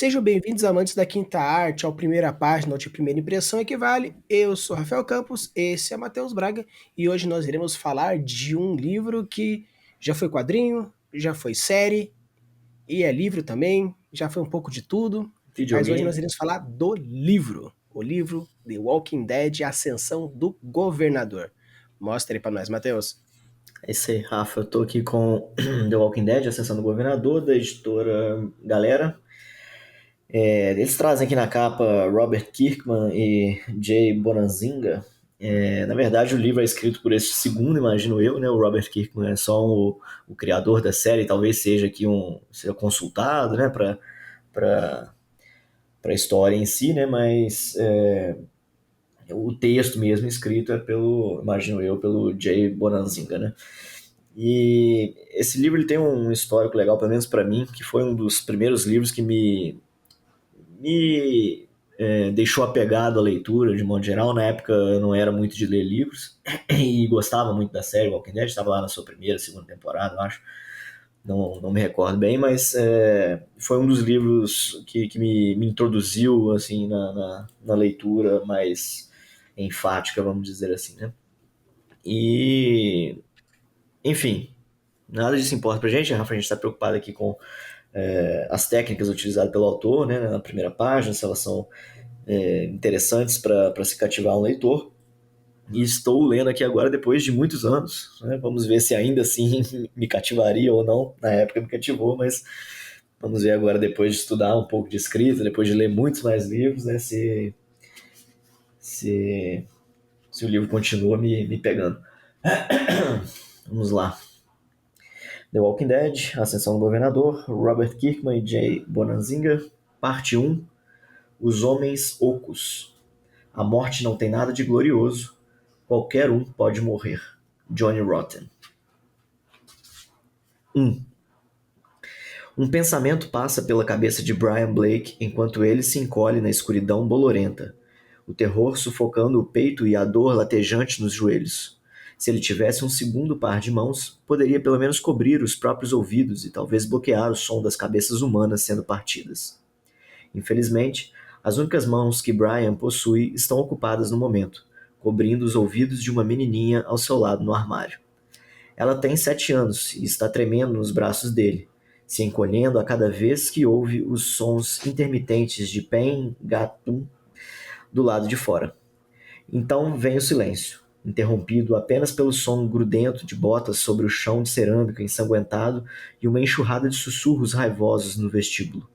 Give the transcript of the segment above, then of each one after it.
Sejam bem-vindos, amantes da quinta arte, ao Primeira Página, onde a primeira impressão equivale. Eu sou Rafael Campos, esse é Matheus Braga, e hoje nós iremos falar de um livro que já foi quadrinho, já foi série, e é livro também, já foi um pouco de tudo, mas hoje nós Videogame. iremos falar do livro, o livro The Walking Dead, A Ascensão do Governador. Mostra aí pra nós, Matheus. É isso aí, Rafa. Eu tô aqui com The Walking Dead, Ascensão do Governador, da editora Galera. Eles trazem aqui na capa Robert Kirkman e Jay Bonanzinga. Na verdade, o livro é escrito por esse segundo, imagino eu, né? O Robert Kirkman é só o criador da série, talvez seja aqui seja consultado, né? Para a história em si, né? Mas o texto mesmo escrito é imagino eu, pelo Jay Bonanzinga, né? E esse livro ele tem um histórico legal, pelo menos para mim, que foi um dos primeiros livros que me deixou apegado à leitura, de modo geral. Na época eu não era muito de ler livros e gostava muito da série Walking Dead, estava lá na sua primeira, segunda temporada, eu acho. Não me recordo bem, mas foi um dos livros que me introduziu assim na leitura mais enfática, vamos dizer assim, né? E, enfim, nada disso importa pra gente, Rafa. A gente está preocupado aqui com as técnicas utilizadas pelo autor, né, na primeira página, se elas são interessantes para se cativar um leitor. E estou lendo aqui agora depois de muitos anos, né? Vamos ver se ainda assim me cativaria ou não. Na época me cativou, mas vamos ver agora, depois de estudar um pouco de escrita, depois de ler muitos mais livros, né, se, se o livro continua me pegando. Vamos lá. The Walking Dead, Ascensão do Governador, Robert Kirkman e Jay Bonanzinga, parte 1, Os Homens Ocos. A morte não tem nada de glorioso, qualquer um pode morrer. Johnny Rotten. 1. Um pensamento passa pela cabeça de Brian Blake enquanto ele se encolhe na escuridão bolorenta, o terror sufocando o peito e a dor latejante nos joelhos. Se ele tivesse um segundo par de mãos, poderia pelo menos cobrir os próprios ouvidos e talvez bloquear o som das cabeças humanas sendo partidas. Infelizmente, as únicas mãos que Brian possui estão ocupadas no momento, cobrindo os ouvidos de uma menininha ao seu lado no armário. Ela tem 7 anos e está tremendo nos braços dele, se encolhendo a cada vez que ouve os sons intermitentes de Pen Gatum do lado de fora. Então vem o silêncio, interrompido apenas pelo som grudento de botas sobre o chão de cerâmica ensanguentado e uma enxurrada de sussurros raivosos no vestíbulo.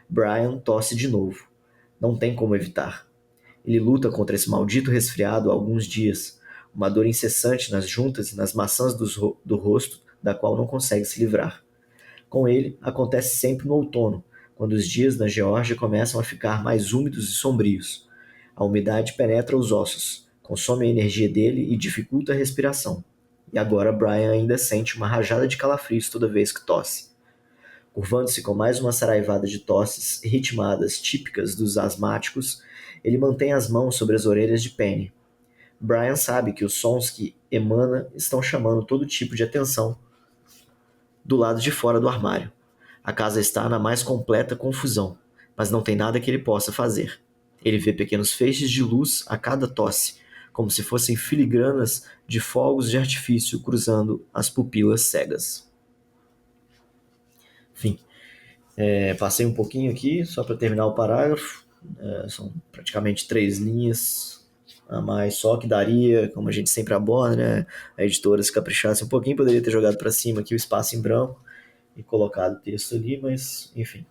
Brian tosse de novo. Não tem como evitar. Ele luta contra esse maldito resfriado há alguns dias, uma dor incessante nas juntas e nas maçãs do rosto, da qual não consegue se livrar. Com ele, acontece sempre no outono, quando os dias na Geórgia começam a ficar mais úmidos e sombrios. A umidade penetra os ossos, consome a energia dele e dificulta a respiração. E agora Brian ainda sente uma rajada de calafrios toda vez que tosse. Curvando-se com mais uma saraivada de tosses ritmadas típicas dos asmáticos, ele mantém as mãos sobre as orelhas de Penny. Brian sabe que os sons que emana estão chamando todo tipo de atenção do lado de fora do armário. A casa está na mais completa confusão, mas não tem nada que ele possa fazer. Ele vê pequenos feixes de luz a cada tosse, como se fossem filigranas de fogos de artifício cruzando as pupilas cegas. Enfim, passei um pouquinho aqui, só para terminar o parágrafo. São praticamente 3 linhas a mais, só que daria, como a gente sempre aborda, né? A editora, se caprichasse um pouquinho, poderia ter jogado para cima aqui o espaço em branco e colocado o texto ali, mas enfim.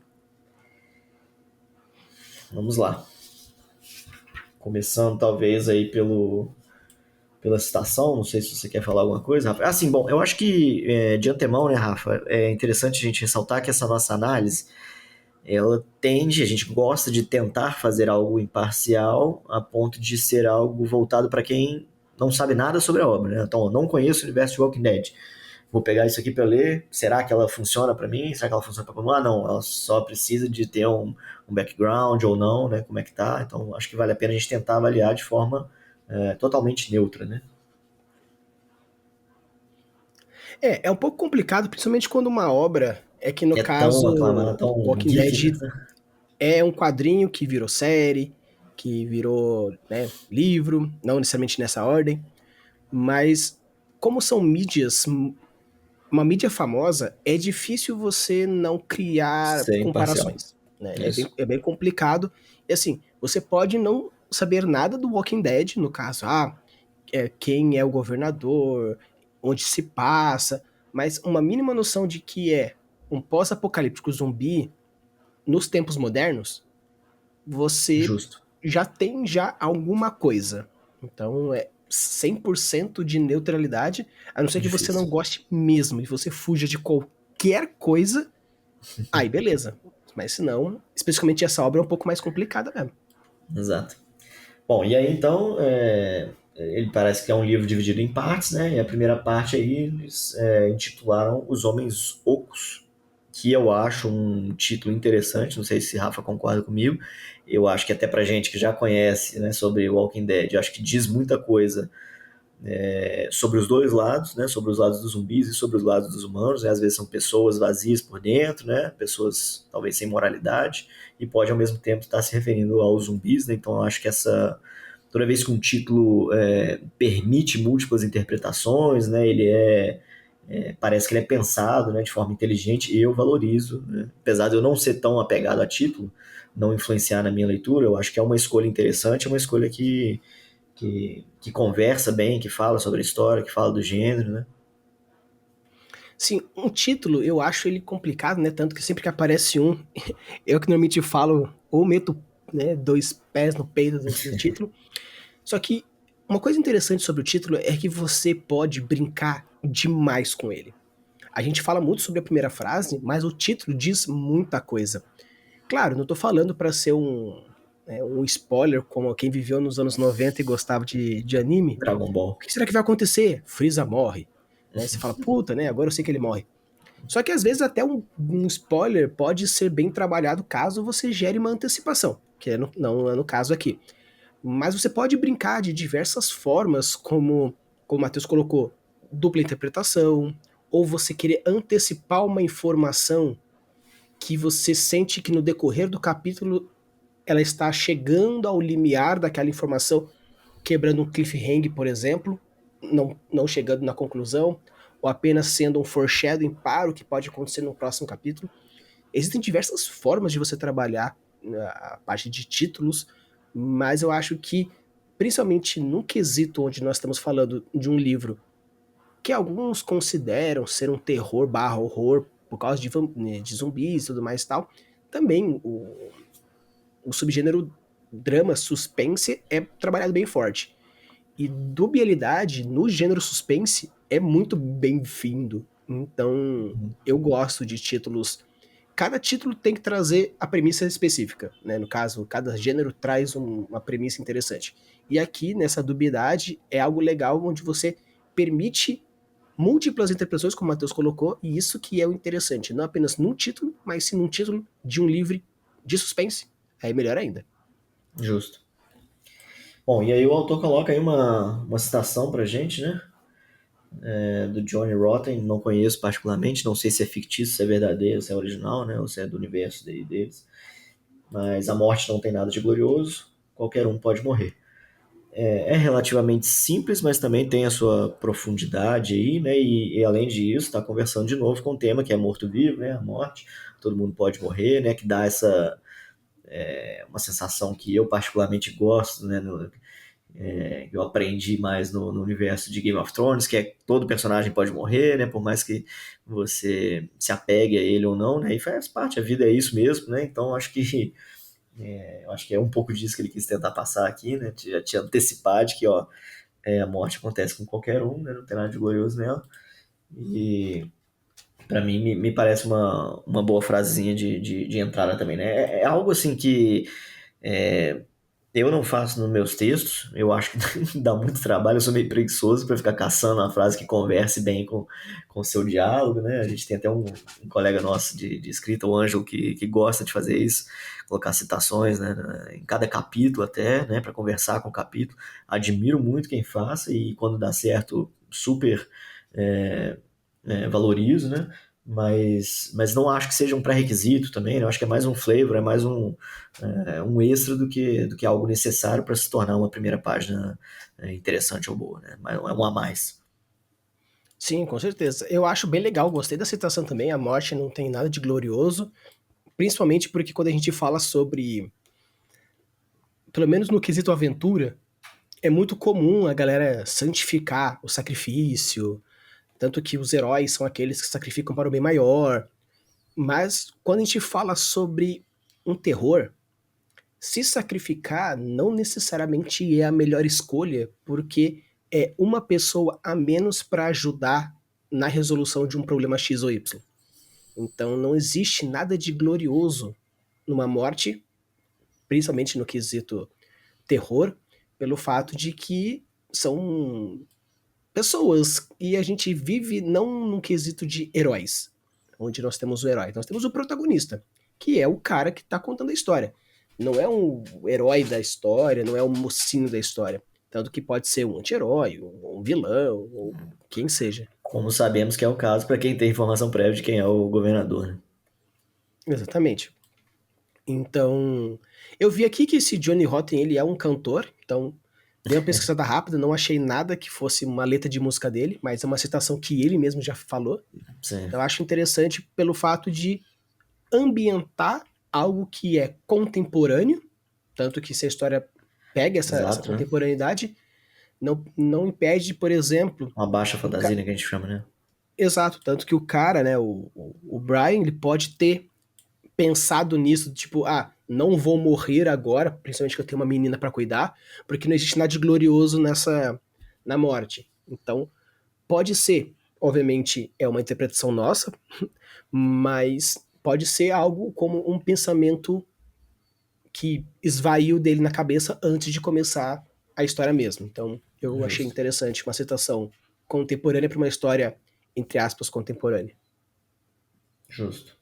Vamos lá. Começando talvez aí pela citação, não sei se você quer falar alguma coisa, Rafa. Sim, bom, eu acho que de antemão, né, Rafa, é interessante a gente ressaltar que essa nossa análise ela tende, a gente gosta de tentar fazer algo imparcial a ponto de ser algo voltado para quem não sabe nada sobre a obra, né? Então, eu não conheço o universo de Walking Dead. Vou pegar isso aqui para ler. Será que ela funciona para mim? Será que ela funciona para todo mundo? Ah, não. Ela só precisa de ter um background ou não, né? Como é que tá? Então, acho que vale a pena a gente tentar avaliar de forma totalmente neutra, né? É um pouco complicado, principalmente quando uma obra é que no É tão aclamada, caso tão Walking geek, né? Dead É um quadrinho que virou série, que virou, né, livro, não necessariamente nessa ordem, mas como são mídias, uma mídia famosa, é difícil você não criar Ser imparcial. comparações, né? Isso. É bem complicado. E assim, você pode não saber nada do Walking Dead, no caso, quem é o governador, onde se passa, mas uma mínima noção de que é um pós-apocalíptico zumbi nos tempos modernos, você Justo. já alguma coisa. Então é 100% de neutralidade, a não ser que você não Difícil. goste mesmo e você fuja de qualquer coisa, aí beleza. Mas se não, especificamente essa obra é um pouco mais complicada mesmo. Exato. Bom, e aí então, ele parece que é um livro dividido em partes, né? E a primeira parte aí eles intitularam Os Homens Ocos, que eu acho um título interessante, não sei se Rafa concorda comigo. Eu acho que até pra gente que já conhece, né, sobre Walking Dead, eu acho que diz muita coisa sobre os dois lados, né, sobre os lados dos zumbis e sobre os lados dos humanos, né, às vezes são pessoas vazias por dentro, né, pessoas talvez sem moralidade, e pode ao mesmo tempo estar se referindo aos zumbis, né, então eu acho que toda vez que um título permite múltiplas interpretações, né, parece que ele é pensado, né, de forma inteligente, e eu valorizo, né, apesar de eu não ser tão apegado a título, não influenciar na minha leitura, eu acho que é uma escolha interessante, é uma escolha que conversa bem, que fala sobre a história, que fala do gênero, né? Sim, um título eu acho ele complicado, né? Tanto que sempre que aparece um, eu que normalmente falo ou meto, né, dois pés no peito do título. Só que uma coisa interessante sobre o título é que você pode brincar demais com ele. A gente fala muito sobre a primeira frase, mas o título diz muita coisa. Claro, não tô falando para ser um spoiler como quem viveu nos anos 90 e gostava de anime. Dragon Ball. O que será que vai acontecer? Freeza morre. Né? Você fala, puta, né? Agora eu sei que ele morre. Só que às vezes até um spoiler pode ser bem trabalhado caso você gere uma antecipação, que não é no caso aqui. Mas você pode brincar de diversas formas, como o Matheus colocou, dupla interpretação, ou você querer antecipar uma informação que você sente que no decorrer do capítulo ela está chegando ao limiar daquela informação, quebrando um cliffhanger, por exemplo, não chegando na conclusão, ou apenas sendo um foreshadowing para o que pode acontecer no próximo capítulo. Existem diversas formas de você trabalhar a parte de títulos, mas eu acho que, principalmente no quesito onde nós estamos falando de um livro que alguns consideram ser um terror barra horror por causa de zumbis e tudo mais e tal, também o subgênero drama suspense é trabalhado bem forte. E dubialidade no gênero suspense é muito bem-vindo. Então, eu gosto de títulos. Cada título tem que trazer a premissa específica, né? No caso, cada gênero traz uma premissa interessante. E aqui, nessa dubiedade, é algo legal onde você permite múltiplas interpretações, como o Matheus colocou, e isso que é o interessante. Não apenas num título, mas sim num título de um livro de suspense. Aí melhor ainda. Justo. Bom, e aí o autor coloca aí uma citação pra gente, né? Do Johnny Rotten, não conheço particularmente, não sei se é fictício, se é verdadeiro, se é original, né? Ou se é do universo deles. Mas a morte não tem nada de glorioso, qualquer um pode morrer. É relativamente simples, mas também tem a sua profundidade aí, né? E além disso, está conversando de novo com o tema que é morto-vivo, né? A morte, todo mundo pode morrer, né? Que dá uma sensação que eu particularmente gosto, né? Eu aprendi mais no universo de Game of Thrones, que é todo personagem pode morrer, né? Por mais que você se apegue a ele ou não, né? E faz parte, a vida é isso mesmo, né? Então eu acho que é um pouco disso que ele quis tentar passar aqui, né? Te antecipar de que, ó, a morte acontece com qualquer um, né? Não tem nada de glorioso nela. E para mim me parece uma boa frasezinha de entrada também, né? É algo assim que é, eu não faço nos meus textos, eu acho que dá muito trabalho, eu sou meio preguiçoso para ficar caçando uma frase que converse bem com o seu diálogo, né? A gente tem até um colega nosso de escrita, o Ângelo, que gosta de fazer isso, colocar citações, né, em cada capítulo até, né, para conversar com o capítulo. Admiro muito quem faça e quando dá certo, super é, valorizo, né? mas não acho que seja um pré-requisito também, né? Eu acho que é mais um flavor, é mais um extra do que algo necessário para se tornar uma primeira página interessante ou boa, né? Mas é um a mais. Sim, com certeza. Eu acho bem legal, gostei da citação também. A morte não tem nada de glorioso, principalmente porque quando a gente fala sobre, pelo menos no quesito aventura, é muito comum a galera santificar o sacrifício, tanto que os heróis são aqueles que sacrificam para o bem maior. Mas quando a gente fala sobre um terror, se sacrificar não necessariamente é a melhor escolha, porque é uma pessoa a menos para ajudar na resolução de um problema X ou Y. Então não existe nada de glorioso numa morte, principalmente no quesito terror, pelo fato de que são pessoas e a gente vive não num quesito de heróis, onde nós temos o herói, nós temos o protagonista, que é o cara que está contando a história. Não é um herói da história, não é um mocinho da história. Tanto que pode ser um anti-herói, um vilão, ou quem seja. Como sabemos que é o caso para quem tem informação prévia de quem é o governador, né? Exatamente. Então, eu vi aqui que esse Johnny Rotten, ele é um cantor, então dei uma pesquisada rápida, não achei nada que fosse uma letra de música dele, mas é uma citação que ele mesmo já falou. Sim, Eu acho interessante pelo fato de ambientar algo que é contemporâneo, tanto que se a história pega essa exato, né? contemporaneidade, não impede, por exemplo, Uma baixa o fantasia, né, que a gente chama, né? exato, tanto que o cara, né, o Brian, ele pode ter pensado nisso, tipo, não vou morrer agora, principalmente que eu tenho uma menina para cuidar, porque não existe nada de glorioso na morte. Então, pode ser, obviamente, é uma interpretação nossa, mas pode ser algo como um pensamento que esvaiu dele na cabeça antes de começar a história mesmo. Então, eu achei Justo, interessante uma citação contemporânea para uma história, entre aspas, contemporânea. justo.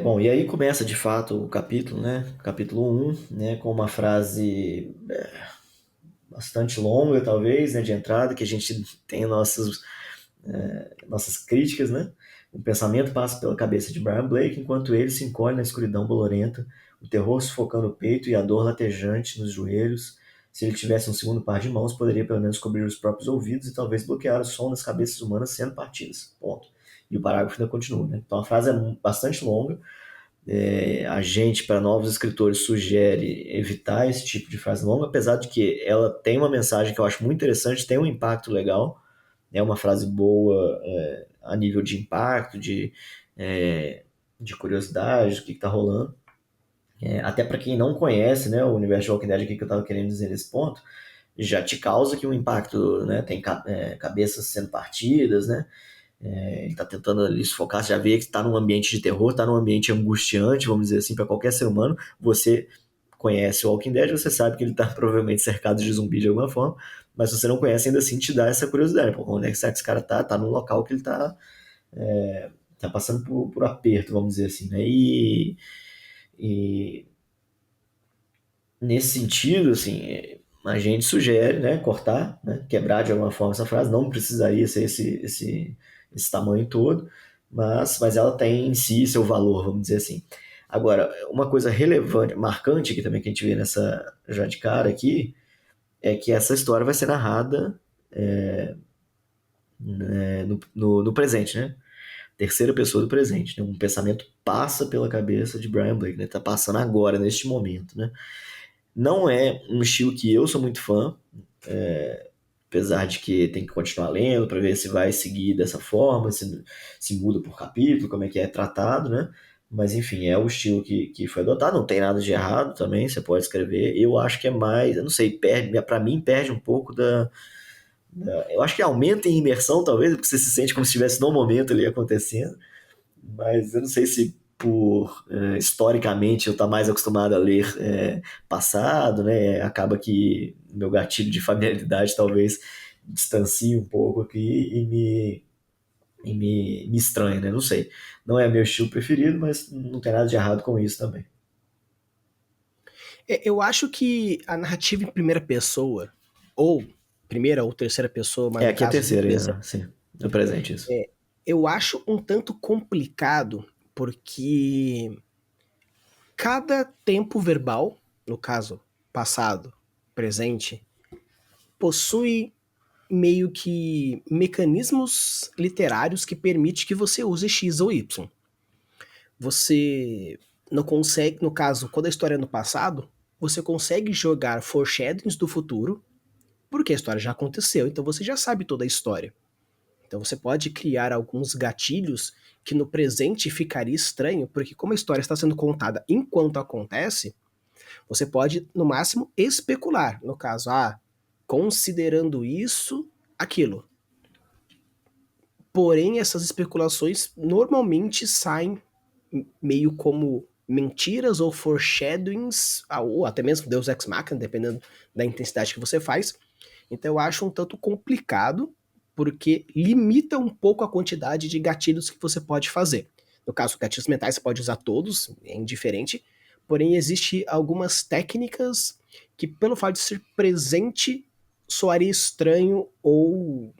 Bom, e aí começa de fato o capítulo, né? Capítulo 1, né? Com uma frase bastante longa, talvez, né? De entrada, que a gente tem nossas críticas, né? O pensamento passa pela cabeça de Brian Blake enquanto ele se encolhe na escuridão bolorenta, o terror sufocando o peito e a dor latejante nos joelhos. Se ele tivesse um segundo par de mãos, poderia pelo menos cobrir os próprios ouvidos e talvez bloquear o som das cabeças humanas sendo partidas. Ponto. E o parágrafo ainda continua, né? Então a frase é bastante longa. A gente, para novos escritores, sugere evitar esse tipo de frase longa, apesar de que ela tem uma mensagem que eu acho muito interessante, tem um impacto legal, é uma frase boa a nível de impacto, de curiosidade, do que está rolando. Até para quem não conhece, né, o universo de Walking Dead aqui que eu estava querendo dizer nesse ponto, já te causa que um impacto, né, tem cabeças sendo partidas, né, ele está tentando ali se focar, você já vê que está num ambiente de terror, está num ambiente angustiante, vamos dizer assim, para qualquer ser humano. Você conhece o Walking Dead, você sabe que ele está provavelmente cercado de zumbi de alguma forma, mas se você não conhece, ainda assim te dá essa curiosidade. Pô, onde é que será que esse cara tá? Tá num local que ele tá passando por aperto, vamos dizer assim, né? E nesse sentido, assim, a gente sugere, né, cortar, né, quebrar de alguma forma essa frase, não precisaria ser esse tamanho todo, mas ela tem em si seu valor, vamos dizer assim. Agora, uma coisa relevante, marcante aqui também que a gente vê nessa já de cara aqui, é que essa história vai ser narrada no presente, né? Terceira pessoa do presente, né? Um pensamento passa pela cabeça de Brian Blake, né? Tá passando agora, neste momento, né? Não é um estilo que eu sou muito fã, apesar de que tem que continuar lendo para ver se vai seguir dessa forma, se muda por capítulo, como é que é tratado, né? Mas enfim, é o estilo que foi adotado, não tem nada de errado também, você pode escrever. Eu acho que é mais, eu não sei, para mim perde um pouco eu acho que aumenta em imersão, talvez, porque você se sente como se estivesse no momento ali acontecendo, mas eu não sei se por historicamente eu estar mais acostumado a ler passado, né? Acaba que meu gatilho de familiaridade talvez distancie um pouco aqui e me estranha, né? Não sei. Não é meu estilo preferido, mas não tem nada de errado com isso também. Eu acho que a narrativa em primeira pessoa, ou primeira ou terceira pessoa, mas no Aqui é a caso do terceira, presente, sim, no presente isso. Eu acho um tanto complicado, porque cada tempo verbal, no caso, passado, presente, possui meio que mecanismos literários que permite que você use X ou Y. Você não consegue, no caso, quando a história é no passado, você consegue jogar foreshadowings do futuro, porque a história já aconteceu, então você já sabe toda a história. Então você pode criar alguns gatilhos que no presente ficaria estranho, porque como a história está sendo contada enquanto acontece, você pode, no máximo, especular. No caso, considerando isso, aquilo. Porém, essas especulações normalmente saem meio como mentiras ou foreshadowings, ou até mesmo Deus Ex Machina, dependendo da intensidade que você faz. Então eu acho um tanto complicado, porque limita um pouco a quantidade de gatilhos que você pode fazer. No caso, gatilhos mentais você pode usar todos, é indiferente, porém existe algumas técnicas que pelo fato de ser presente soaria estranho ou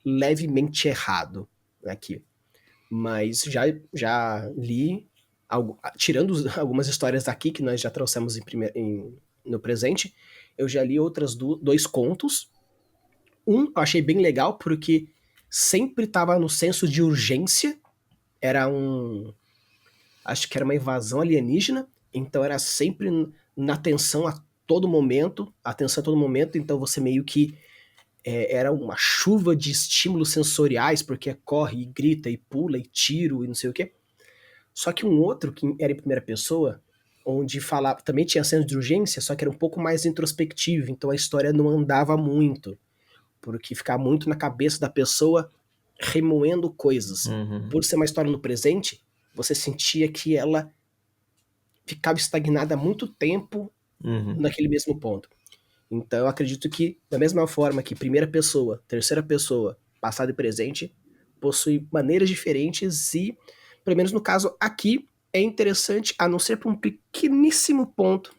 levemente errado aqui. Mas já li, tirando algumas histórias daqui que nós já trouxemos no presente, eu já li outras dois contos. Um eu achei bem legal porque sempre estava no senso de urgência. Era acho que era uma invasão alienígena, então era sempre na tensão a todo momento, atenção a todo momento, então você meio que era uma chuva de estímulos sensoriais, porque corre, e grita, e pula, e tiro, e não sei o quê. Só que um outro, que era em primeira pessoa, onde falava, também tinha cenas de urgência, só que era um pouco mais introspectivo, então a história não andava muito, porque ficava muito na cabeça da pessoa remoendo coisas. Uhum. Por ser uma história no presente, você sentia que ela ficava estagnada há muito tempo Uhum. naquele mesmo ponto. Então eu acredito que, da mesma forma que primeira pessoa, terceira pessoa, passado e presente, possui maneiras diferentes e, pelo menos no caso aqui, é interessante, a não ser por um pequeníssimo ponto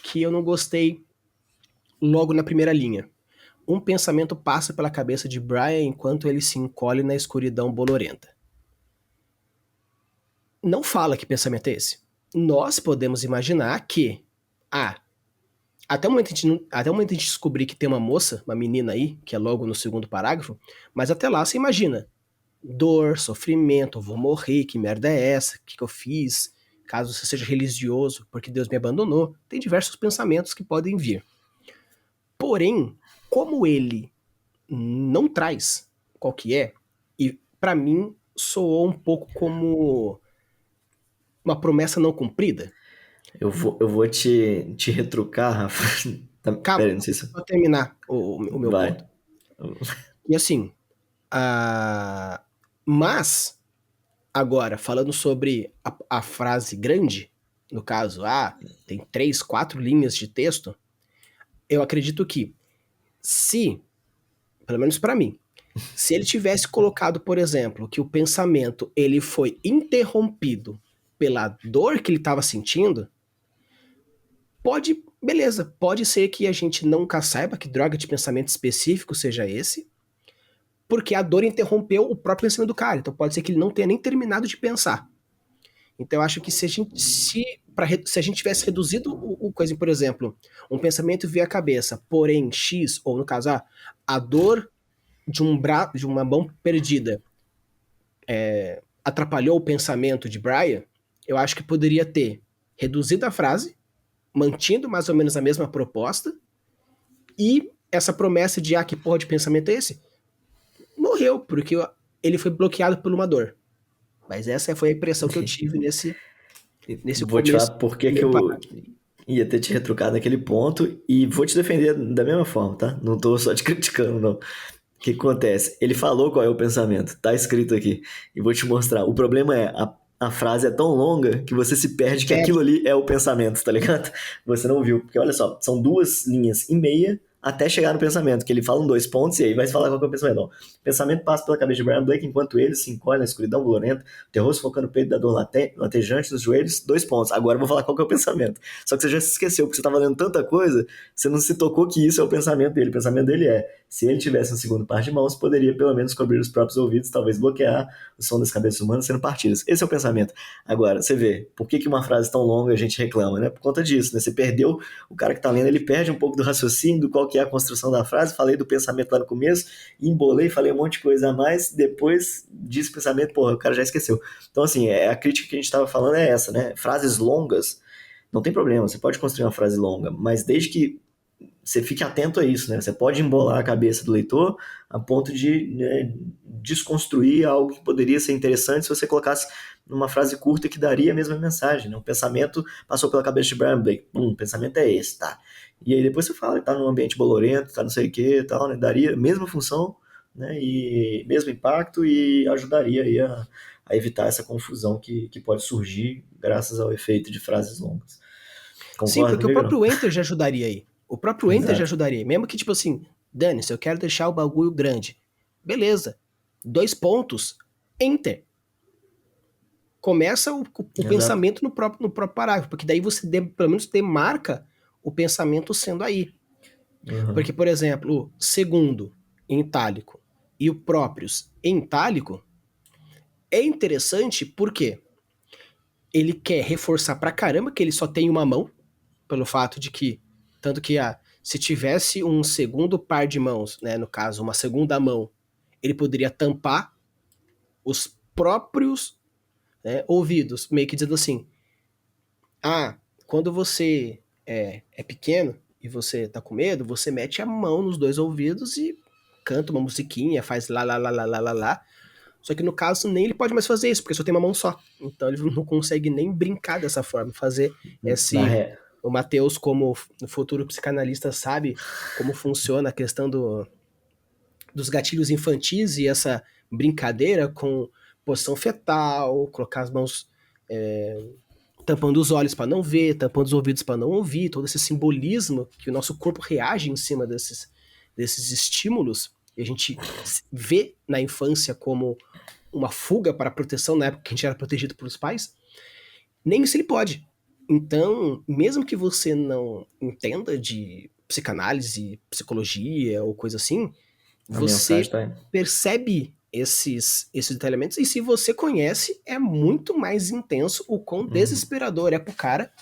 que eu não gostei logo na primeira linha. Um pensamento passa pela cabeça de Brian enquanto ele se encolhe na escuridão bolorenta. Não fala que pensamento é esse. Nós podemos imaginar que, até o momento a gente descobrir que tem uma moça, uma menina aí, que é logo no segundo parágrafo, mas até lá você imagina dor, sofrimento, vou morrer, que merda é essa, o que, que eu fiz, caso você seja religioso, porque Deus me abandonou, tem diversos pensamentos que podem vir. Porém, como ele não traz qual que é, e para mim soou um pouco como uma promessa não cumprida. Eu vou te retrucar, Rafa. Tá, Calma, pera aí, não sei se. vou terminar o meu Vai. ponto. E assim, mas, agora, falando sobre a frase grande, no caso, tem 3, 4 linhas de texto, eu acredito que se, pelo menos para mim, se ele tivesse colocado, por exemplo, que o pensamento ele foi interrompido pela dor que ele estava sentindo, beleza, pode ser que a gente nunca saiba que droga de pensamento específico seja esse, porque a dor interrompeu o próprio pensamento do cara. Então pode ser que ele não tenha nem terminado de pensar. Então eu acho que se a gente tivesse reduzido o coisa, por exemplo, um pensamento via a cabeça, porém X, ou no caso, a dor de uma mão perdida atrapalhou o pensamento de Brian, eu acho que poderia ter reduzido a frase, mantido mais ou menos a mesma proposta, e essa promessa de que porra de pensamento é esse? Morreu, porque ele foi bloqueado por uma dor. Mas essa foi a impressão que eu tive nesse Vou te começo falar do por que que primeiro eu parágrafo. ia ter te retrucado naquele ponto e vou te defender da mesma forma, tá? Não tô só te criticando, não. O que acontece? Ele falou qual é o pensamento, tá escrito aqui. E vou te mostrar. O problema é, a frase é tão longa que você se perde que aquilo Perde. ali é o pensamento, tá ligado? Você não viu. Porque olha só, são 2 linhas e meia até chegar no pensamento, que ele fala em 2 pontos e aí vai falar qual que é o pensamento. Ó, o pensamento passa pela cabeça de Brian Blake enquanto ele se encolhe na escuridão bolorenta, o terror sufocando o peito da dor latejante nos joelhos, 2 pontos. Agora eu vou falar qual que é o pensamento. Só que você já se esqueceu, porque você tava lendo tanta coisa, você não se tocou que isso é o pensamento dele. O pensamento dele é: Se ele tivesse um segundo par de mãos, poderia pelo menos cobrir os próprios ouvidos, talvez bloquear o som das cabeças humanas sendo partidas. Esse é o pensamento. Agora, você vê, por que uma frase tão longa a gente reclama, né? Por conta disso, né? Você perdeu, o cara que tá lendo, ele perde um pouco do raciocínio, do qual que é a construção da frase. Falei do pensamento lá no começo, embolei, falei um monte de coisa a mais, depois disse o pensamento, porra, o cara já esqueceu. Então, assim, a crítica que a gente estava falando é essa, né? Frases longas, não tem problema, você pode construir uma frase longa, mas desde que você fique atento a isso, né? Você pode embolar a cabeça do leitor a ponto de, né, desconstruir algo que poderia ser interessante se você colocasse numa frase curta que daria a mesma mensagem, né? O pensamento passou pela cabeça de Brian Blake, o pensamento é esse, tá? E aí depois você fala, tá num ambiente bolorento, tá não sei o que, tal, né? Daria a mesma função, né? E mesmo impacto e ajudaria aí a evitar essa confusão que pode surgir graças ao efeito de frases longas. Sim, Concorda porque o comigo, não? próprio Enter já ajudaria aí. O próprio Enter já Exato. ajudaria. Mesmo que, tipo assim, dane-se, eu quero deixar o bagulho grande. Beleza. 2 pontos, Enter. Começa o Exato. pensamento no próprio parágrafo, porque daí você pelo menos demarca o pensamento sendo aí. Uhum. Porque, por exemplo, o segundo em itálico e o próprios em itálico é interessante porque ele quer reforçar pra caramba que ele só tem uma mão, pelo fato de que, tanto que se tivesse um segundo par de mãos, né, no caso, uma segunda mão, ele poderia tampar os próprios, né, ouvidos, meio que dizendo assim, quando você é pequeno e você tá com medo, você mete a mão nos 2 ouvidos e canta uma musiquinha, faz lá, lá, lá, lá, lá, lá, lá. Só que no caso, nem ele pode mais fazer isso, porque só tem uma mão só. Então ele não consegue nem brincar dessa forma, fazer Na esse. ré. O Matheus, como futuro psicanalista, sabe como funciona a questão dos gatilhos infantis e essa brincadeira com posição fetal, colocar as mãos tampando os olhos para não ver, tampando os ouvidos para não ouvir, todo esse simbolismo que o nosso corpo reage em cima desses estímulos, e a gente vê na infância como uma fuga para a proteção na época que a gente era protegido pelos pais, nem isso ele pode. Então, mesmo que você não entenda de psicanálise, psicologia ou coisa assim, A mensagem você tá aí. percebe esses detalhamentos, e se você conhece, é muito mais intenso o quão Uhum. desesperador é pro cara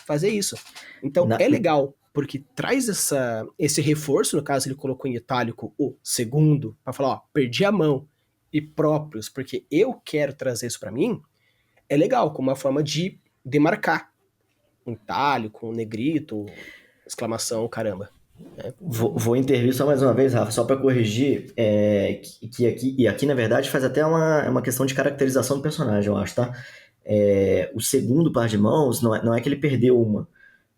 fazer isso. Então, Na- é legal, porque traz esse reforço, no caso ele colocou em itálico o segundo, para falar, ó, perdi a mão, e próprios, porque eu quero trazer isso para mim, é legal, como uma forma de demarcar um itálico, um negrito, exclamação, caramba. Né? vou intervir só mais uma vez, Rafa, só para corrigir, aqui, na verdade, faz até uma questão de caracterização do personagem, eu acho, tá? O segundo par de mãos não é que ele perdeu uma.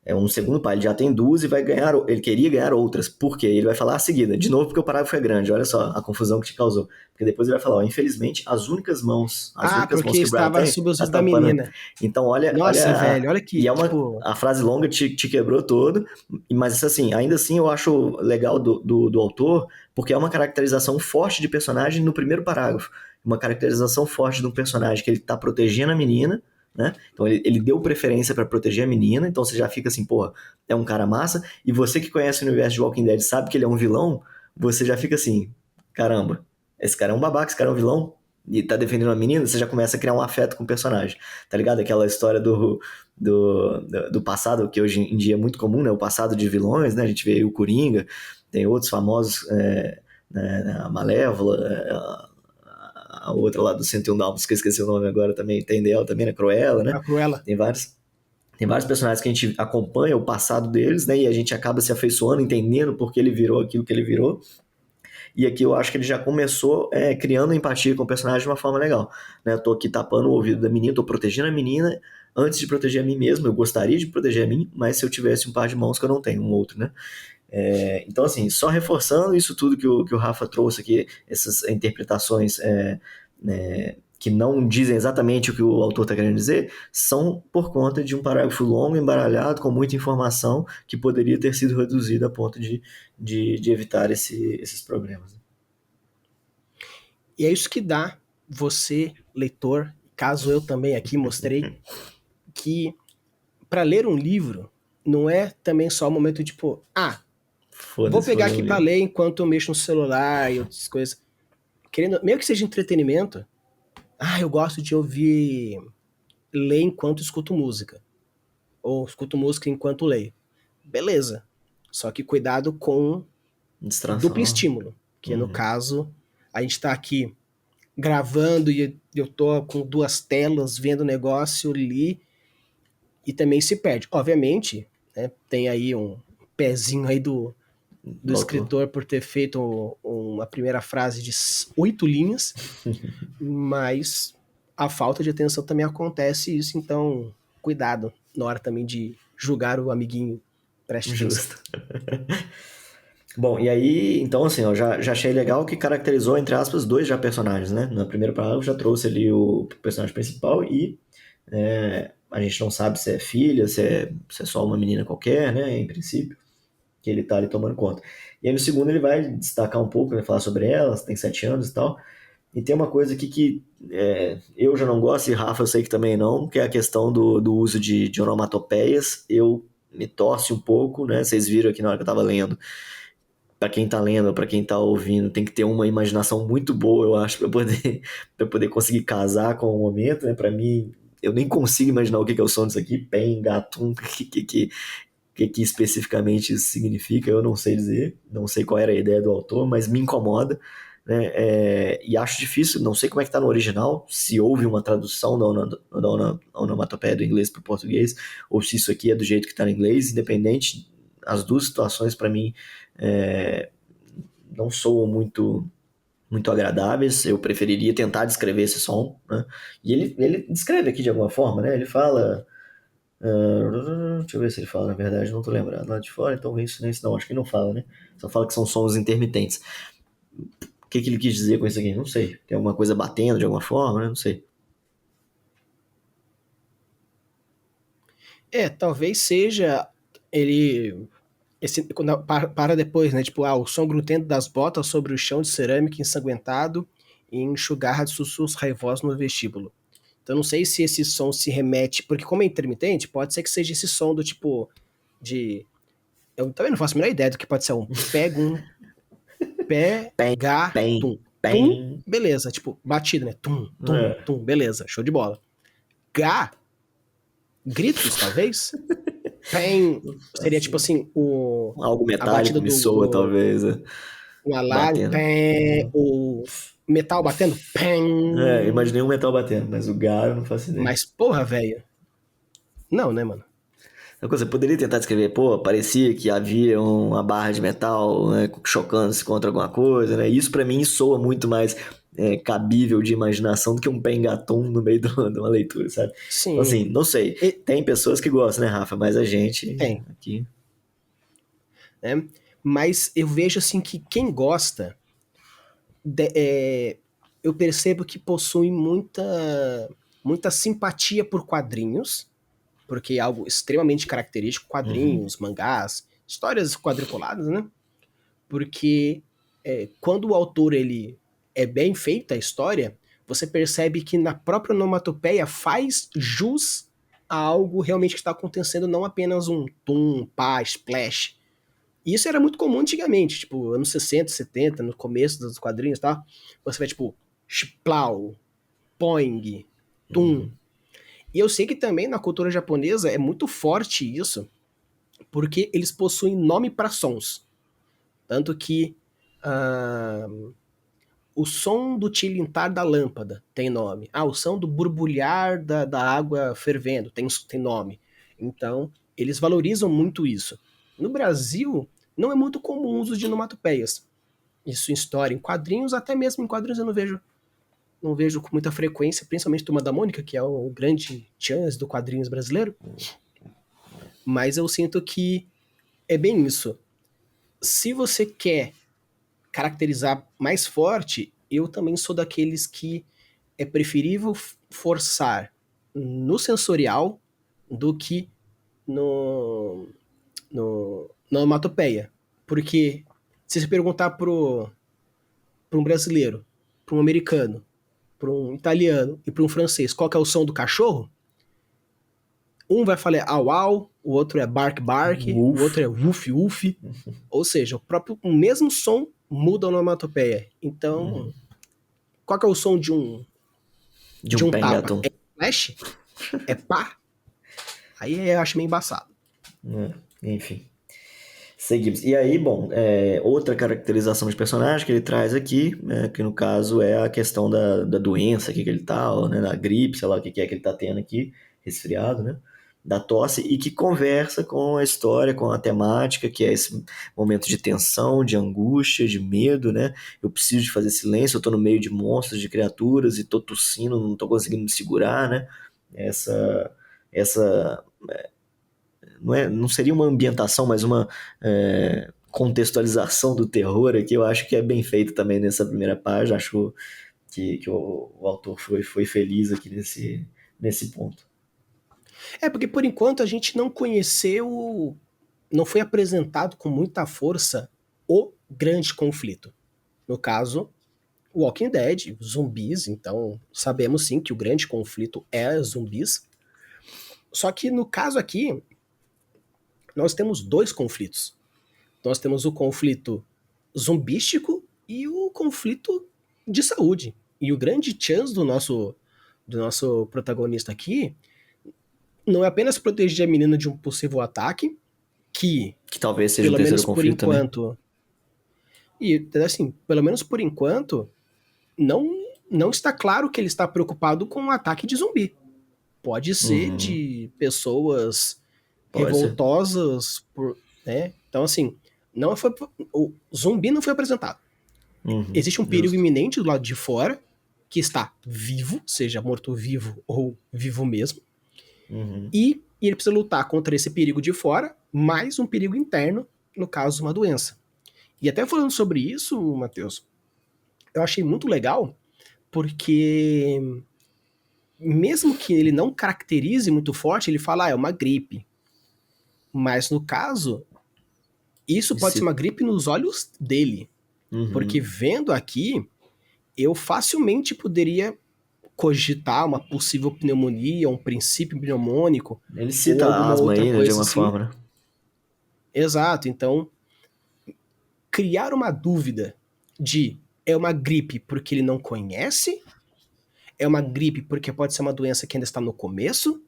É um segundo par, ele já tem duas e vai ganhar, ele queria ganhar outras. Por quê? Ele vai falar a seguida, de novo porque o parágrafo é grande, olha só a confusão que te causou. Porque depois ele vai falar, ó, infelizmente, as únicas Porque mãos que o Brian estava tem, sob os tá olhos da tampando. menina. Então, olha, Nossa, velho, olha e que, tipo, a frase longa te quebrou todo, mas assim, ainda assim eu acho legal do autor, porque é uma caracterização forte de personagem no primeiro parágrafo. Uma caracterização forte de um personagem que ele tá protegendo a menina, né? Então ele deu preferência para proteger a menina, então você já fica assim, porra, é um cara massa, e você que conhece o universo de Walking Dead sabe que ele é um vilão, você já fica assim, caramba, esse cara é um babaca, esse cara é um vilão, e tá defendendo uma menina, você já começa a criar um afeto com o personagem, tá ligado? Aquela história do passado, que hoje em dia é muito comum, né? O passado de vilões, né? A gente vê aí o Coringa, tem outros famosos, né? A Malévola, a outra lá do 101 Dálmatas, que eu esqueci o nome agora também, tem dela também, a Cruella, né? a Cruella. Tem vários. Tem vários personagens que a gente acompanha o passado deles, né? E a gente acaba se afeiçoando, entendendo por que ele virou aquilo que ele virou. E aqui eu acho que ele já começou criando empatia com o personagem de uma forma legal. Né? Eu tô aqui tapando o ouvido da menina, tô protegendo a menina antes de proteger a mim mesmo. Eu gostaria de proteger a mim, mas se eu tivesse um par de mãos que eu não tenho, um outro, né? Então, assim, só reforçando isso tudo que o Rafa trouxe aqui, essas interpretações que não dizem exatamente o que o autor está querendo dizer, são por conta de um parágrafo longo, embaralhado, com muita informação, que poderia ter sido reduzido a ponto de evitar esses problemas. E é isso que dá você, leitor, caso eu também aqui mostrei, que para ler um livro não é também só o momento tipo, Vou Foda-se, vou pegar ler um aqui pra livro. ler enquanto eu mexo no celular e outras coisas. Querendo, mesmo que seja entretenimento, eu gosto de ouvir, ler enquanto escuto música. Ou escuto música enquanto leio. Beleza. Só que cuidado com o duplo Distração. estímulo. Que no Uhum. caso, a gente tá aqui gravando e eu tô com duas telas vendo o negócio ali e também se perde. Obviamente, né, tem aí um pezinho aí do Do autor. escritor por ter feito uma primeira frase de 8 linhas, mas a falta de atenção também acontece isso, então cuidado na hora também de julgar o amiguinho, preste atenção. Justo. Bom, e aí, então assim, ó, já achei legal que caracterizou, entre aspas, dois já personagens, né? No primeiro parágrafo já trouxe ali o personagem principal e a gente não sabe se é filha, se é só uma menina qualquer, né? Em princípio, que ele tá ali tomando conta. E aí no segundo ele vai destacar um pouco, vai falar sobre ela, tem 7 anos e tal. E tem uma coisa aqui que eu já não gosto, e Rafa eu sei que também não, que é a questão do uso de onomatopeias. Eu me torce um pouco, né? Vocês viram aqui na hora que eu tava lendo. Pra quem tá lendo, pra quem tá ouvindo, tem que ter uma imaginação muito boa, eu acho, pra poder, pra poder conseguir casar com o momento, né? Pra mim, eu nem consigo imaginar o que que é o som disso aqui, pen, gatum, que especificamente isso significa, eu não sei dizer, não sei qual era a ideia do autor, mas me incomoda, né? E acho difícil, não sei como é que tá no original, se houve uma tradução da onomatopeia do inglês para o português, ou se isso aqui é do jeito que tá no inglês, independente, as duas situações para mim é, não soam muito agradáveis, eu preferiria tentar descrever esse som, né? E ele descreve aqui de alguma forma, né? Ele fala deixa eu ver se ele fala, na verdade, não tô lembrando. Lá de fora, então vem silêncio. Não, acho que ele não fala, né? Só fala que são sons intermitentes. O que, que ele quis dizer com isso aqui? Não sei. Tem alguma coisa batendo de alguma forma, né? Não sei. Talvez seja ele quando para depois, né? Tipo, o som grudento das botas sobre o chão de cerâmica ensanguentado e enxugarra de sussurros raivosos no vestíbulo. Então não sei se esse som se remete, porque como é intermitente, pode ser que seja esse som do tipo de eu também não faço a menor ideia do que pode ser um pega um pé Pem, ga pem, tum tum, pem. beleza, tipo batida, né? Tum tum É, tum, beleza, show de bola. Ga gritos talvez. Pen não seria faço tipo ideia. assim o Algo a metálico batida me do, soa, do talvez. um alarme, Batendo. pé, o metal batendo, pem. Imaginei um metal batendo, mas o galo eu não faço ideia. Mas porra, velho. Não, né, mano? Uma coisa, eu poderia tentar descrever, pô, parecia que havia uma barra de metal, né, chocando-se contra alguma coisa, né? Isso pra mim soa muito mais cabível de imaginação do que um pengatum no meio de uma leitura, sabe? Então, assim, Sim, não sei. e- Tem pessoas que gostam, né, Rafa? Mas a gente tem, aqui. né? Mas eu vejo assim que quem gosta, eu percebo que possui muita simpatia por quadrinhos, porque é algo extremamente característico, Uhum. quadrinhos, mangás, histórias quadriculadas, né? Porque quando o autor ele é bem feita a história, você percebe que na própria onomatopeia faz jus a algo realmente que está acontecendo, não apenas um tum, pá, splash. E isso era muito comum antigamente, tipo, anos 60, 70, no começo dos quadrinhos, tá? Você vai tipo, splau, poing, tum. Uhum. E eu sei que também na cultura japonesa é muito forte isso, porque eles possuem nome para sons. Tanto que ah, o som do tilintar da lâmpada tem nome. O som do borbulhar da água fervendo tem nome. Então, eles valorizam muito isso. No Brasil, não é muito comum o uso de onomatopeias. Isso em história, em quadrinhos, até mesmo em quadrinhos eu não vejo com muita frequência, principalmente Turma da Mônica, que é o grande chance do quadrinhos brasileiro. Mas eu sinto que é bem isso. Se você quer caracterizar mais forte, eu também sou daqueles que é preferível forçar no sensorial do que na onomatopeia. Porque se você perguntar para um brasileiro, para um americano, para um italiano e para um francês qual que é o som do cachorro, Um vai falar au au, o outro é bark bark, o outro Wolf. é woof woof. Ou seja, o mesmo som muda a onomatopeia. Então, qual que é o som De de um um tapa? pengaton. É flash? É pá? Aí eu acho meio embaçado. Enfim. Seguimos. E aí, bom, outra caracterização de personagem que ele traz aqui, né, que no caso é a questão da doença aqui que ele tá, ou, né, da gripe, sei lá o que é que ele tá tendo aqui, resfriado, né? Da tosse, e que conversa com a história, com a temática, que é esse momento de tensão, de angústia, de medo, né? Eu preciso de fazer silêncio, eu tô no meio de monstros, de criaturas, e tô tossindo, não tô conseguindo me segurar, né? Essa não seria uma ambientação, mas uma contextualização do terror aqui, eu acho que é bem feito também nessa primeira página, acho que o autor foi feliz aqui nesse ponto. É porque por enquanto a gente não conheceu, não foi apresentado com muita força o grande conflito. No caso, Walking Dead, zumbis, então sabemos sim que o grande conflito é zumbis. Só que no caso aqui, nós temos dois conflitos. Nós temos o conflito zumbístico e o conflito de saúde. E o grande chance do nosso protagonista aqui não é apenas proteger a menina de um possível ataque, que, Que talvez seja um pelo terceiro menos por conflito também. enquanto, e assim, pelo menos por enquanto, não, não está claro que ele está preocupado com um ataque de zumbi. Pode ser Uhum. de pessoas Pode ser. revoltosas, né? Então, assim, não foi, o zumbi não foi apresentado. Uhum. Existe um perigo Justo. iminente do lado de fora, que está vivo, seja morto-vivo ou vivo mesmo, Uhum. e ele precisa lutar contra esse perigo de fora, mais um perigo interno, no caso, uma doença. E até falando sobre isso, Matheus, eu achei muito legal, porque mesmo que ele não caracterize muito forte, ele fala, é uma gripe. Mas no caso, isso E pode ser se... uma gripe nos olhos dele. Porque Uhum. vendo aqui, eu facilmente poderia cogitar uma possível pneumonia, um princípio pneumônico, Ele ou cita a alguma asma outra aí, né, de coisa alguma assim. forma, né? Exato, então criar uma dúvida de é uma gripe porque ele não conhece, é uma gripe porque pode ser uma doença que ainda está no começo.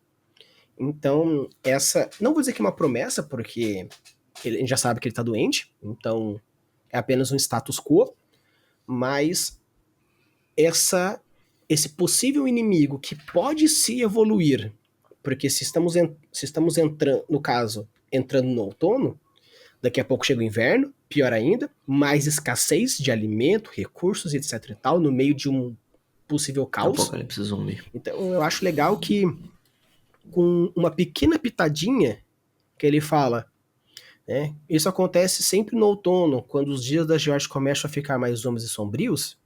Então, essa, não vou dizer que é uma promessa, porque ele já sabe que ele está doente, então é apenas um status quo, mas esse possível inimigo que pode se evoluir, porque se estamos entrando, no caso, entrando no outono, daqui a pouco chega o inverno, pior ainda, mais escassez de alimento, recursos, etc e tal, no meio de um possível caos. Apocalipse zumbi. Então eu acho legal que com uma pequena pitadinha que ele fala, né, isso acontece sempre no outono, quando os dias da Georgia começam a ficar mais úmidos e sombrios,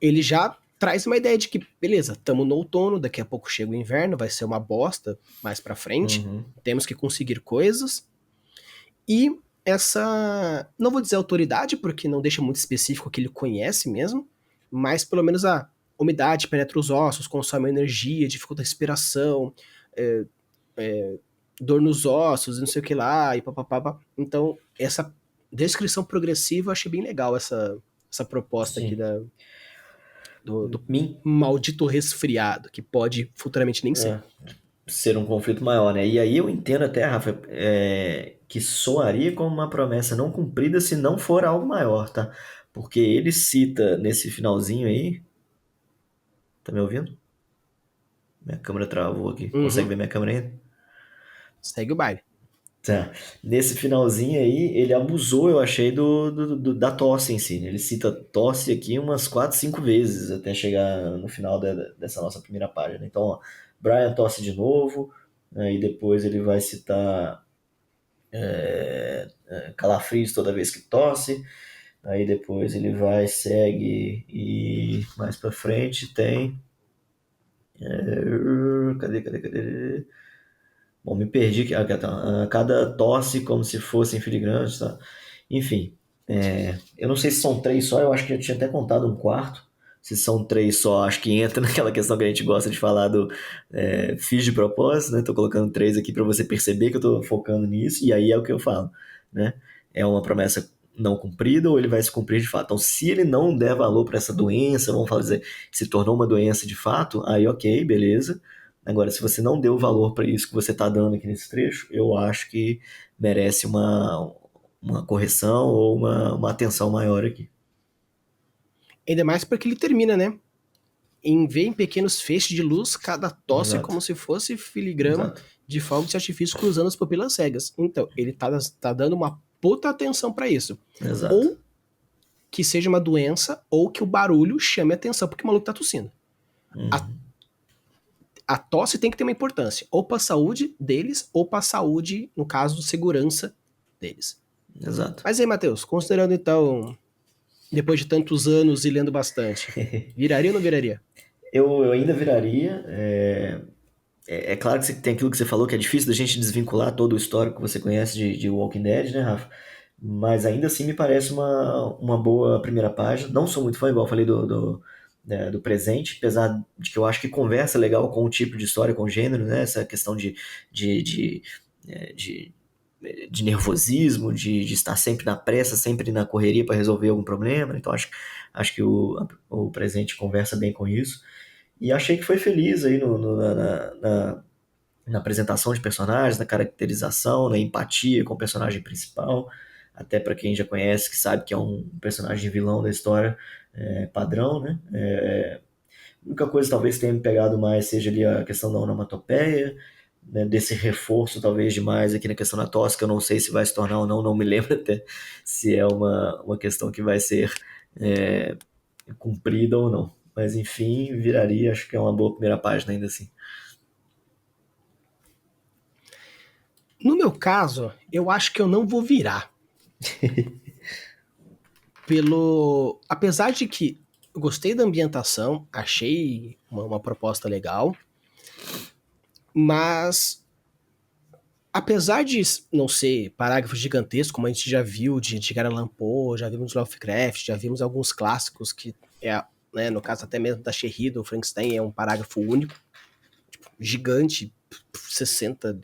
ele já traz uma ideia de que, beleza, estamos no outono, daqui a pouco chega o inverno, vai ser uma bosta mais pra frente, Uhum. temos que conseguir coisas, e essa, não vou dizer autoridade, porque não deixa muito específico que ele conhece mesmo, mas pelo menos a umidade penetra os ossos, consome energia, dificulta a respiração, é, dor nos ossos, não sei o que lá, e papapá. Então, essa descrição progressiva eu achei bem legal, essa proposta aqui Sim. do Min... maldito resfriado, que pode futuramente nem ser. é, ser um conflito maior, né? E aí eu entendo até, Rafa, que soaria como uma promessa não cumprida se não for algo maior, tá? Porque ele cita nesse finalzinho aí. Tá me ouvindo? Minha câmera travou aqui. Consegue Uhum. ver minha câmera ainda? Segue o baile. Tá. Nesse finalzinho aí, ele abusou, eu achei, da tosse em si, né? Ele cita tosse aqui umas 4, 5 vezes até chegar no final dessa nossa primeira página. Então, ó, Brian tosse de novo, aí depois ele vai citar calafrios toda vez que tosse, aí depois ele vai, segue e mais pra frente tem. Cadê? Bom, me perdi aqui. Tá. Cada tosse como se fossem filigrantes, tá? Enfim, eu não sei se são três só, eu acho que eu tinha até contado um quarto. Se são 3 só, acho que entra naquela questão que a gente gosta de falar do fiz de propósito, né? Tô colocando 3 aqui para você perceber que eu tô focando nisso, e aí é o que eu falo, né? É uma promessa não cumprida ou ele vai se cumprir de fato. Então, se ele não der valor para essa doença, vamos fazer, se tornou uma doença de fato, aí ok, beleza. Agora, se você não deu valor para isso que você está dando aqui nesse trecho, eu acho que merece uma correção ou uma atenção maior aqui. Ainda mais porque ele termina, né? Em ver em pequenos feixes de luz, cada tosse Exato, como se fosse filigrama exato. de fogos de artifício cruzando as pupilas cegas. Então, ele tá dando uma puta atenção para isso. Exato. Ou que seja uma doença, ou que o barulho chame atenção porque o maluco tá tossindo. A, Uhum. a tosse tem que ter uma importância, ou pra saúde deles, ou pra saúde, no caso, segurança deles. Exato. Mas aí, Matheus, considerando então, depois de tantos anos e lendo bastante, viraria ou não viraria? Eu ainda viraria. É claro que você tem aquilo que você falou, que é difícil da gente desvincular todo o histórico que você conhece de Walking Dead, né, Rafa? Mas ainda assim me parece uma boa primeira página. Não sou muito fã, igual eu falei do presente, apesar de que eu acho que conversa legal com o tipo de história, com o gênero, né? Essa questão de, de, eh, de, de nervosismo, de estar sempre na pressa, sempre na correria para resolver algum problema. Então acho que o presente conversa bem com isso. E achei que foi feliz aí na apresentação de personagens, na caracterização, na empatia com o personagem principal. Até para quem já conhece, que sabe que é um personagem vilão da história padrão, né? A única coisa talvez tenha me pegado mais seja ali a questão da onomatopeia, né, desse reforço talvez demais aqui na questão da tosse, que eu não sei se vai se tornar ou não, não me lembro até se é uma questão que vai ser é, cumprida ou não. Mas enfim, viraria, acho que é uma boa primeira página ainda assim. No meu caso, eu acho que eu não vou virar. Apesar de que eu gostei da ambientação, achei uma proposta legal, mas apesar de não ser parágrafo gigantesco, como a gente já viu de Edgar Allan Poe, já vimos Lovecraft, já vimos alguns clássicos que né, no caso até mesmo da Shehida, do Frankenstein, é um parágrafo único, gigante, 60,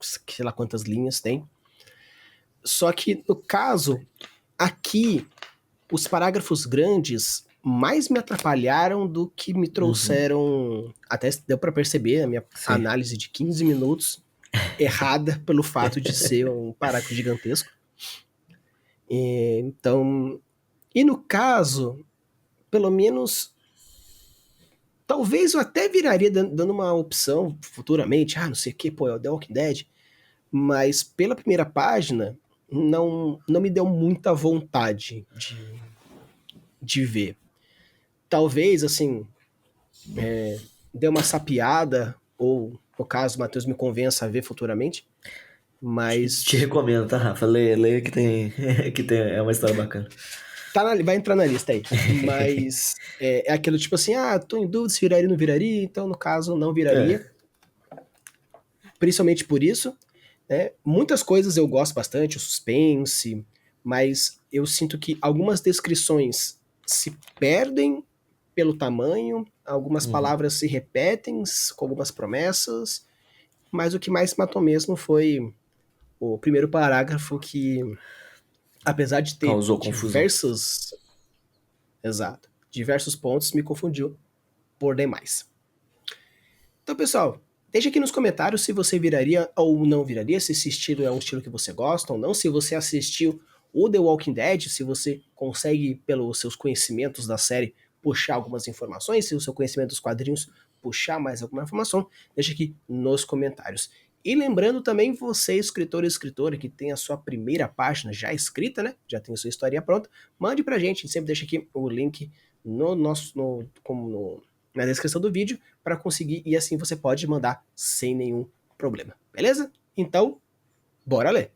sei lá quantas linhas tem. Só que no caso, aqui, os parágrafos grandes mais me atrapalharam do que me Uhum, trouxeram. Até deu para perceber a minha sim. análise de 15 minutos errada pelo fato de ser um parágrafo gigantesco. Então, e no caso, pelo menos, talvez eu até viraria dando uma opção futuramente, não sei o que, pô, é o The Walking Dead, mas pela primeira página, não me deu muita vontade de ver. Talvez, assim, dê uma sapiada, ou no caso, o Matheus me convença a ver futuramente, Te mas recomendo, tá, Rafa? Leia que tem, é uma história bacana. vai entrar na lista aí. Mas é aquilo tipo assim, tô em dúvida se viraria ou não viraria, então no caso não viraria, É. principalmente por isso. Né? Muitas coisas eu gosto bastante, o suspense, mas eu sinto que algumas descrições se perdem pelo tamanho, algumas Uhum. palavras se repetem com algumas promessas, mas o que mais matou mesmo foi o primeiro parágrafo que, apesar de ter Causou confusão. diversos pontos, me confundiu por demais. Então, pessoal, deixa aqui nos comentários se você viraria ou não viraria, se esse estilo é um estilo que você gosta ou não, se você assistiu o The Walking Dead, se você consegue, pelos seus conhecimentos da série, puxar algumas informações, se o seu conhecimento dos quadrinhos puxar mais alguma informação, deixa aqui nos comentários. E lembrando também, você, escritor ou escritora, que tem a sua primeira página já escrita, né? Já tem a sua historinha pronta, mande pra gente, a gente sempre deixa aqui o link no nosso, na descrição do vídeo, para conseguir, e assim você pode mandar sem nenhum problema, beleza? Então, bora ler!